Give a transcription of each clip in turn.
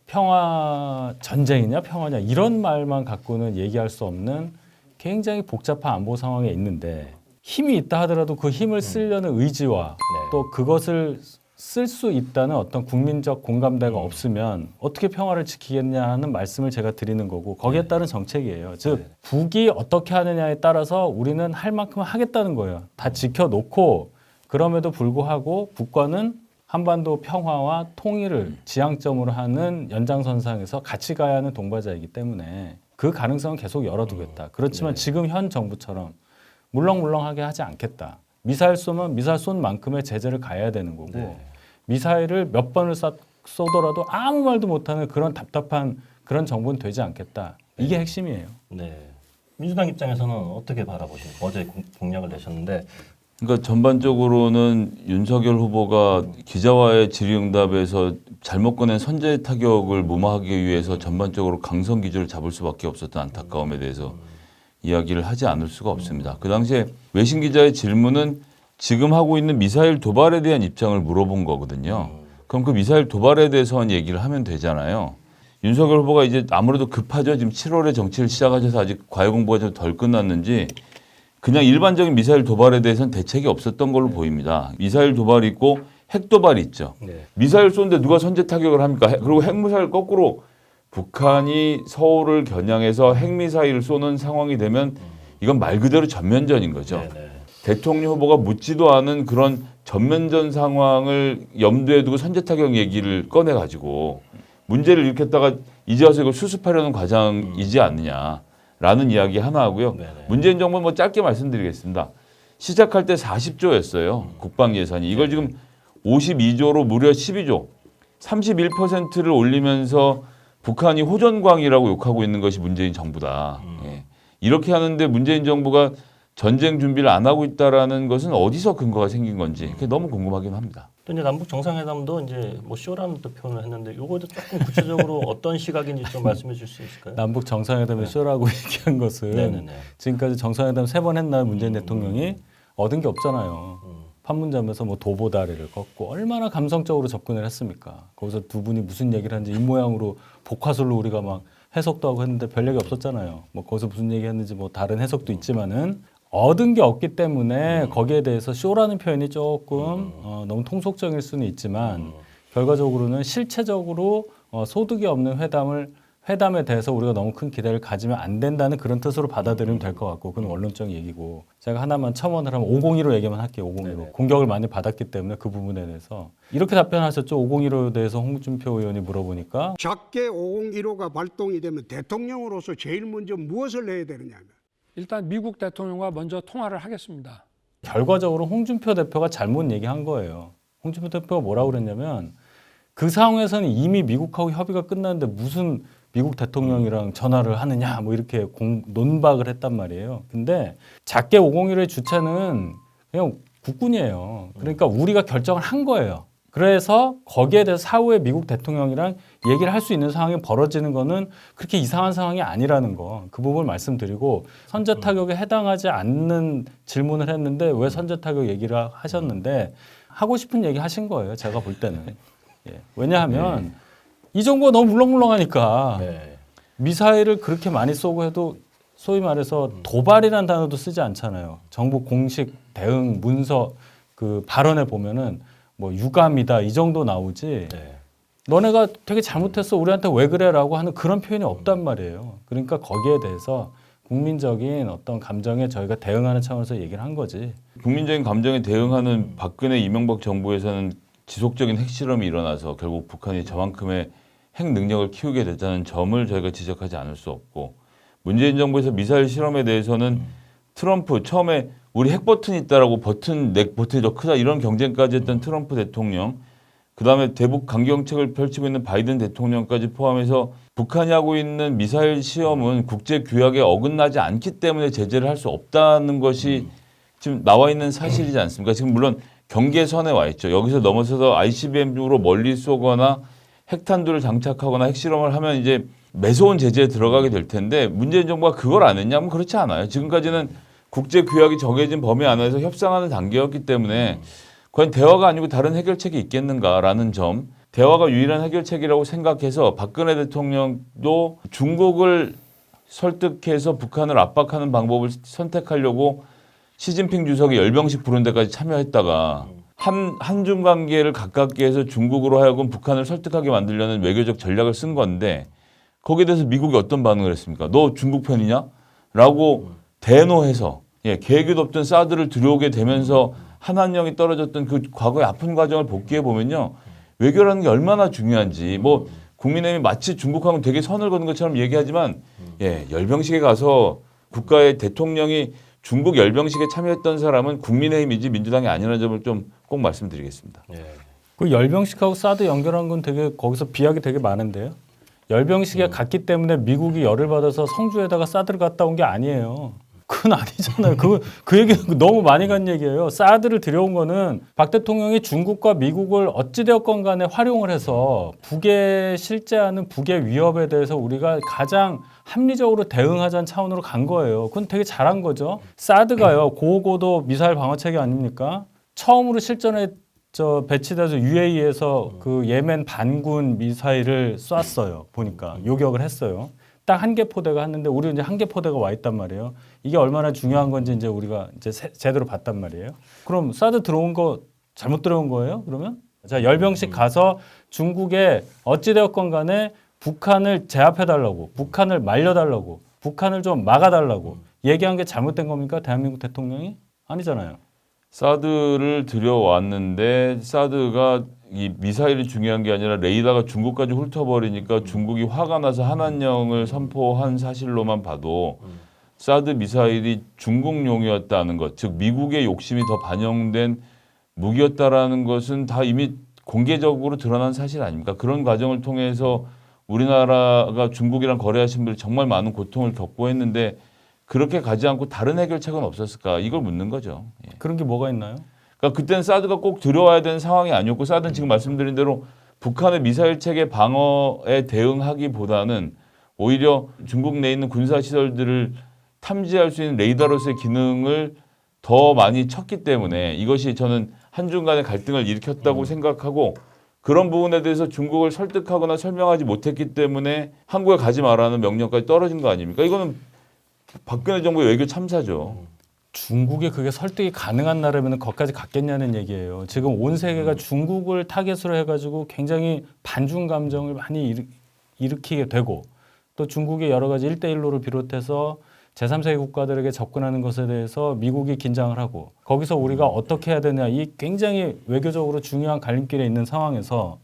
평화 전쟁이냐 평화냐 이런 말만 갖고는 얘기할 수 없는 굉장히 복잡한 안보 상황에 있는데 힘이 있다 하더라도 그 힘을 쓰려는 의지와 또 그것을 쓸 수 있다는 어떤 국민적 공감대가 없으면 어떻게 평화를 지키겠냐는 말씀을 제가 드리는 거고 거기에 따른 정책이에요. 즉 북이 어떻게 하느냐에 따라서 우리는 할 만큼 하겠다는 거예요. 다 지켜놓고 그럼에도 불구하고 북과는 한반도 평화와 통일을 지향점으로 하는 연장선상에서 같이 가야 하는 동반자이기 때문에 그 가능성은 계속 열어두겠다. 그렇지만 지금 현 정부처럼 물렁물렁하게 하지 않겠다. 미사일 쏘면 미사일 쏜 만큼의 제재를 가해야 되는 거고 미사일을 몇 번을 쏘더라도 아무 말도 못하는 그런 답답한 그런 정부는 되지 않겠다. 이게 핵심이에요. 네. 민주당 입장에서는 어떻게 바라보십니까? 어제 공약을 내셨는데 그러니까 전반적으로는 윤석열 후보가 기자와의 질의응답에서 잘못 꺼낸 선제 타격을 무마하기 위해서 전반적으로 강성 기조를 잡을 수밖에 없었던 안타까움에 대해서 이야기를 하지 않을 수가 없습니다. 그 당시에 외신 기자의 질문은 지금 하고 있는 미사일 도발에 대한 입장을 물어본 거거든요. 그럼 그 미사일 도발에 대해서만 얘기를 하면 되잖아요. 윤석열 후보가 이제 아무래도 급하죠. 지금 7월에 정치를 시작하셔서 아직 과외 공부가 좀 덜 끝났는지 그냥 일반적인 미사일 도발에 대해서는 대책이 없었던 걸로 보입니다. 미사일 도발이 있고 핵 도발이 있죠. 미사일 쏘는데 누가 선제 타격을 합니까? 그리고 핵미사일 거꾸로 북한이 서울을 겨냥해서 핵미사일을 쏘는 상황이 되면 이건 말 그대로 전면전인 거죠. 대통령 후보가 묻지도 않은 그런 전면전 상황을 염두에 두고 선제 타격 얘기를 꺼내가지고 문제를 일으켰다가 이제 와서 이걸 수습하려는 과정이지 않느냐라는 이야기 하나 하고요. 문재인 정부는 뭐 짧게 말씀드리겠습니다. 시작할 때 40조였어요. 국방 예산이. 이걸 지금 52조로 무려 12조, 31%를 올리면서 북한이 호전광이라고 욕하고 있는 것이 문재인 정부다. 예. 이렇게 하는데 문재인 정부가 전쟁 준비를 안 하고 있다라는 것은 어디서 근거가 생긴 건지 그게 너무 궁금하긴 합니다. 또 이제 남북 정상회담도 이제 뭐 쇼라는 또 표현을 했는데 요거도 조금 구체적으로 어떤 시각인지 좀 말씀해 줄 수 있을까요? 남북 정상회담의 쇼라고 얘기한 것은 지금까지 정상회담 3번 했나 문재인 대통령이 얻은 게 없잖아요. 판문점에서 뭐 도보다리를 걷고 얼마나 감성적으로 접근을 했습니까? 거기서 두 분이 무슨 얘기를 하는지 입모양으로 복화술로 우리가 막 해석도 하고 했는데 별 얘기 없었잖아요. 뭐 거기서 무슨 얘기 했는지 뭐 다른 해석도 있지만은 얻은 게 없기 때문에 거기에 대해서 쇼라는 표현이 조금 너무 통속적일 수는 있지만 결과적으로는 실체적으로 소득이 없는 회담에 대해서 우리가 너무 큰 기대를 가지면 안 된다는 그런 뜻으로 받아들이면 될 것 같고 그건 원론적 얘기고 제가 하나만 첨언을 하면 501호 얘기만 할게요. 501호. 공격을 많이 받았기 때문에 그 부분에 대해서 이렇게 답변하셨죠. 501호에 대해서 홍준표 의원이 물어보니까 작게 501호가 발동이 되면 대통령으로서 제일 먼저 무엇을 해야 되느냐면 일단 미국 대통령과 먼저 통화를 하겠습니다. 결과적으로 홍준표 대표가 잘못 얘기한 거예요. 홍준표 대표가 뭐라고 그랬냐면 그 상황에서는 이미 미국하고 협의가 끝났는데 무슨 미국 대통령이랑 전화를 하느냐 뭐 이렇게 논박을 했단 말이에요. 근데 작게 501호의 주체는 그냥 국군이에요. 그러니까 우리가 결정을 한 거예요. 그래서 거기에 대해서 사후에 미국 대통령이랑 얘기를 할 수 있는 상황이 벌어지는 거는 그렇게 이상한 상황이 아니라는 거. 그 부분을 말씀드리고 선제 타격에 해당하지 않는 질문을 했는데 왜 선제 타격 얘기를 하셨는데 하고 싶은 얘기 하신 거예요. 제가 볼 때는. 예. 왜냐하면 이 정부가 너무 물렁물렁하니까 미사일을 그렇게 많이 쏘고 해도 소위 말해서 도발이라는 단어도 쓰지 않잖아요. 정부 공식 대응 문서 그 발언에 보면은 뭐 유감이다 이 정도 나오지 너네가 되게 잘못했어 우리한테 왜 그래라고 하는 그런 표현이 없단 말이에요. 그러니까 거기에 대해서 국민적인 어떤 감정에 저희가 대응하는 차원에서 얘기를 한 거지. 국민적인 감정에 대응하는 박근혜 이명박 정부에서는 지속적인 핵실험이 일어나서 결국 북한이 저만큼의 핵 능력을 키우게 됐다는 점을 저희가 지적하지 않을 수 없고 문재인 정부에서 미사일 실험에 대해서는 트럼프 처음에 우리 핵 버튼이 있다라고 내 버튼이 더 크다 이런 경쟁까지 했던 트럼프 대통령 그다음에 대북 강경책을 펼치고 있는 바이든 대통령까지 포함해서 북한이 하고 있는 미사일 시험은 국제 규약에 어긋나지 않기 때문에 제재를 할 수 없다는 것이 지금 나와 있는 사실이지 않습니까? 지금 물론 경계선에 와 있죠. 여기서 넘어서서 ICBM으로 멀리 쏘거나 핵탄두를 장착하거나 핵실험을 하면 이제 매서운 제재에 들어가게 될 텐데 문재인 정부가 그걸 안 했냐면 그렇지 않아요. 지금까지는 국제 규약이 정해진 범위 안에서 협상하는 단계였기 때문에 과연 대화가 아니고 다른 해결책이 있겠는가라는 점 대화가 유일한 해결책이라고 생각해서 박근혜 대통령도 중국을 설득해서 북한을 압박하는 방법을 선택하려고 시진핑 주석이 열병식 부른 데까지 참여했다가 한중 관계를 가깝게 해서 중국으로 하여금 북한을 설득하게 만들려는 외교적 전략을 쓴 건데 거기에 대해서 미국이 어떤 반응을 했습니까? 너 중국 편이냐? 라고 대노해서 계획에도 없던 사드를 들여오게 되면서 한한령이 떨어졌던 그 과거의 아픈 과정을 복귀해 보면요. 외교라는 게 얼마나 중요한지 뭐 국민의힘이 마치 중국하고는 되게 선을 그은 것처럼 얘기하지만 열병식에 가서 국가의 대통령이 중국 열병식에 참여했던 사람은 국민의힘이지 민주당이 아니라는 점을 좀 꼭 말씀드리겠습니다. 그 열병식하고 사드 연결한 건 되게 거기서 비약이 되게 많은데요. 열병식에 갔기 때문에 미국이 열을 받아서 성주에다가 사드를 갔다 온 게 아니에요. 그건 아니잖아요. 그 얘기 너무 많이 간 얘기예요. 사드를 들여온 거는 박 대통령이 중국과 미국을 어찌되었건 간에 활용을 해서 북에 실제하는 북의 위협에 대해서 우리가 가장 합리적으로 대응하자는 차원으로 간 거예요. 그건 되게 잘한 거죠. 사드가요. 고고도 미사일 방어체계 아닙니까? 처음으로 실전에 배치돼서 UAE에서 그 예멘 반군 미사일을 쐈어요. 보니까 요격을 했어요. 딱 한 개 포대가 했는데 우리 이제 한 개 포대가 와 있단 말이에요. 이게 얼마나 중요한 건지 이제 우리가 이제 제대로 봤단 말이에요. 그럼 사드 들어온 거 잘못 들어온 거예요? 그러면 자 열병식 가서 중국에 어찌되었건 간에 북한을 제압해 달라고, 북한을 말려 달라고, 북한을 좀 막아 달라고 얘기한 게 잘못된 겁니까? 대한민국 대통령이 아니잖아요. 사드를 들여왔는데 사드가 이 미사일이 중요한 게 아니라 레이더가 중국까지 훑어버리니까 중국이 화가 나서 한한령을 선포한 사실로만 봐도 사드 미사일이 중국용이었다는 것, 즉 미국의 욕심이 더 반영된 무기였다라는 것은 다 이미 공개적으로 드러난 사실 아닙니까? 그런 과정을 통해서 우리나라가 중국이랑 거래하신 분들이 정말 많은 고통을 겪고 했는데 그렇게 가지 않고 다른 해결책은 없었을까? 이걸 묻는 거죠. 그런 게 뭐가 있나요? 그러니까 그때는 사드가 꼭 들어와야 되는 상황이 아니었고 사드는 지금 말씀드린 대로 북한의 미사일 체계 방어에 대응하기보다는 오히려 중국 내에 있는 군사 시설들을 탐지할 수 있는 레이더로서의 기능을 더 많이 쳤기 때문에 이것이 저는 한중 간의 갈등을 일으켰다고 생각하고 그런 부분에 대해서 중국을 설득하거나 설명하지 못했기 때문에 한국에 가지 말라는 명령까지 떨어진 거 아닙니까? 이거는 박근혜 정부의 외교 참사죠. 중국에 그게 설득이 가능한 나라면 거기까지 갔겠냐는 얘기예요. 지금 온 세계가 중국을 타겟으로 해가지고 굉장히 반중 감정을 많이 일으키게 되고 또 중국의 여러 가지 1대1로를 비롯해서 제3세계 국가들에게 접근하는 것에 대해서 미국이 긴장을 하고 거기서 우리가 어떻게 해야 되냐 이 굉장히 외교적으로 중요한 갈림길에 있는 상황에서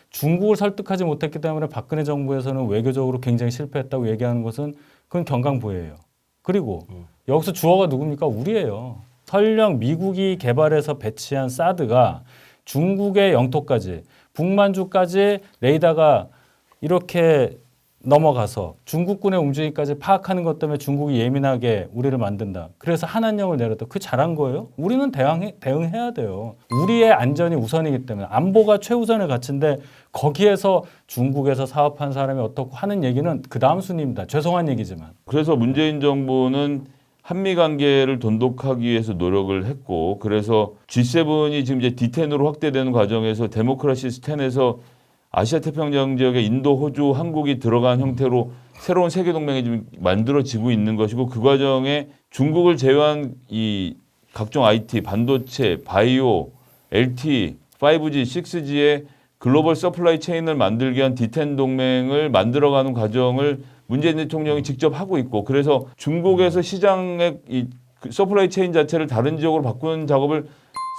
중국을 설득하지 못했기 때문에 박근혜 정부에서는 외교적으로 굉장히 실패했다고 얘기하는 것은 그건 경강부회예요. 그리고 여기서 주어가 누굽니까? 우리예요. 설령 미국이 개발해서 배치한 사드가 중국의 영토까지 북만주까지 레이더가 이렇게 넘어가서 중국군의 움직임까지 파악하는 것 때문에 중국이 예민하게 우리를 만든다. 그래서 한한령을 내렸다. 그게 잘한 거예요? 우리는 대응해야 돼요. 우리의 안전이 우선이기 때문에 안보가 최우선의 가치인데 거기에서 중국에서 사업한 사람이 어떻고 하는 얘기는 그 다음 순위입니다. 죄송한 얘기지만. 그래서 문재인 정부는 한미 관계를 돈독하기 위해서 노력을 했고 그래서 G7이 지금 이제 D10으로 확대되는 과정에서 데모크라시 10에서 아시아 태평양 지역에 인도, 호주, 한국이 들어간 형태로 새로운 세계 동맹이 지금 만들어지고 있는 것이고 그 과정에 중국을 제외한 이 각종 IT, 반도체, 바이오, LTE, 5G, 6G의 글로벌 서플라이 체인을 만들기 위한 D10 동맹을 만들어가는 과정을 문재인 대통령이 직접 하고 있고 그래서 중국에서 시장의 이 서플라이 체인 자체를 다른 지역으로 바꾸는 작업을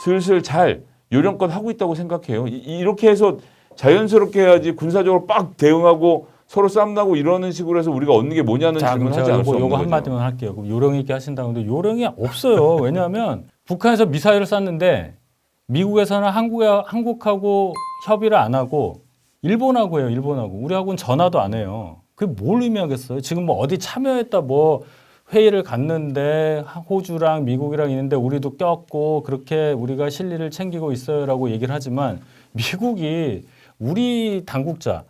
슬슬 잘 요령껏 하고 있다고 생각해요. 이렇게 해서 자연스럽게 해야지 군사적으로 빡 대응하고 서로 쌈나고 이러는 식으로 해서 우리가 얻는 게 뭐냐는 질문을 하지 않을 수 없는 요거 거죠. 한마디만 할게요. 그럼 요령 있게 하신다고 하는데 요령이 없어요. 왜냐하면 북한에서 미사일을 쐈는데 미국에서는 한국하고 협의를 안 하고 일본하고 해요. 일본하고. 우리하고는 전화도 안 해요. 그게 뭘 의미하겠어요? 지금 뭐 어디 참여했다 뭐 회의를 갔는데 호주랑 미국이랑 있는데 우리도 꼈고 그렇게 우리가 실리를 챙기고 있어요라고 얘기를 하지만 미국이 우리 당국자,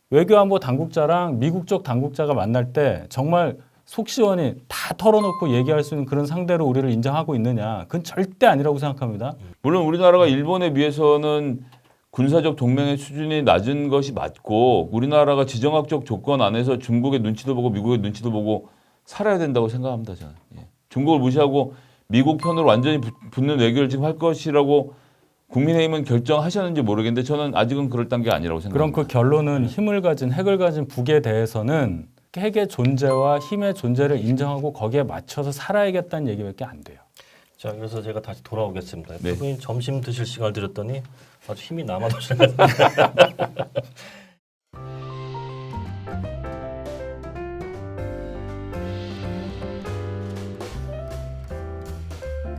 외교안보 당국자랑 미국 쪽 당국자가 만날 때 정말 속 시원히 다 털어놓고 얘기할 수 있는 그런 상대로 우리를 인정하고 있느냐. 그건 절대 아니라고 생각합니다. 물론 우리나라가 일본에 비해서는 군사적 동맹의 수준이 낮은 것이 맞고 우리나라가 지정학적 조건 안에서 중국의 눈치도 보고 미국의 눈치도 보고 살아야 된다고 생각합니다. 저는. 예. 중국을 무시하고 미국 편으로 완전히 붙는 외교를 지금 할 것이라고 국민의힘은 결정하셨는지 모르겠는데 저는 아직은 그럴 단계 아니라고 그럼 생각합니다. 그 결론은 힘을 가진 핵을 가진 북에 대해서는 핵의 존재와 힘의 존재를 인정하고 거기에 맞춰서 살아야겠다는 얘기밖에 안 돼요. 자, 그래서 제가 다시 돌아오겠습니다. 네. 두 분이 점심 드실 시간을 드렸더니 아주 힘이 남아도시는 것 같습니다.